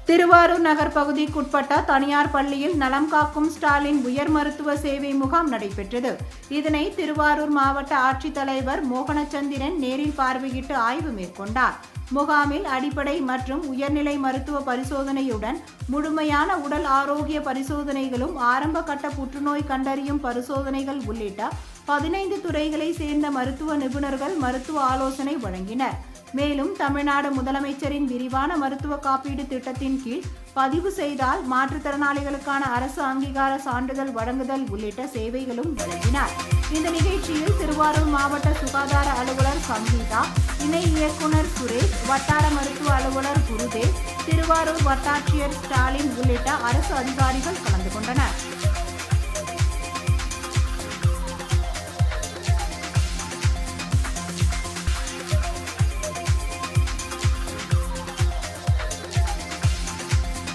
திருவாரூர் நகர் பகுதிக்குட்பட்ட தனியார் பள்ளியில் நலம் காக்கும் ஸ்டாலின் உயர் மருத்துவ சேவை முகாம் நடைபெற்றது. இதனை திருவாரூர் மாவட்ட ஆட்சித்தலைவர் மோகனச்சந்திரன் நேரில் பார்வையிட்டு ஆய்வு மேற்கொண்டார். முகாமில் அடிப்படை மற்றும் உயர்நிலை மருத்துவ பரிசோதனையுடன் முழுமையான உடல் ஆரோக்கிய பரிசோதனைகளும் ஆரம்ப கட்ட புற்றுநோய் கண்டறியும் பரிசோதனைகள் உள்ளிட்ட 15 துறைகளை சேர்ந்த மருத்துவ நிபுணர்கள் மருத்துவ ஆலோசனை வழங்கினர். மேலும் தமிழ்நாடு முதலமைச்சரின் விரிவான மருத்துவ காப்பீடு திட்டத்தின் கீழ் பதிவு செய்தால் மாற்றுத்திறனாளிகளுக்கான அரசு அங்கீகார சான்றிதழ் வழங்குதல் உள்ளிட்ட சேவைகளும் வழங்கினார். இந்த நிகழ்ச்சியில் திருவாரூர் மாவட்ட சுகாதார அலுவலர் சங்கீதா, இணை இயக்குனர் சுரேஷ், வட்டார மருத்துவ அலுவலர் குருதேவ், திருவாரூர் வட்டாட்சியர் ஸ்டாலின் உள்ளிட்ட அரசு அதிகாரிகள் கலந்து கொண்டனர்.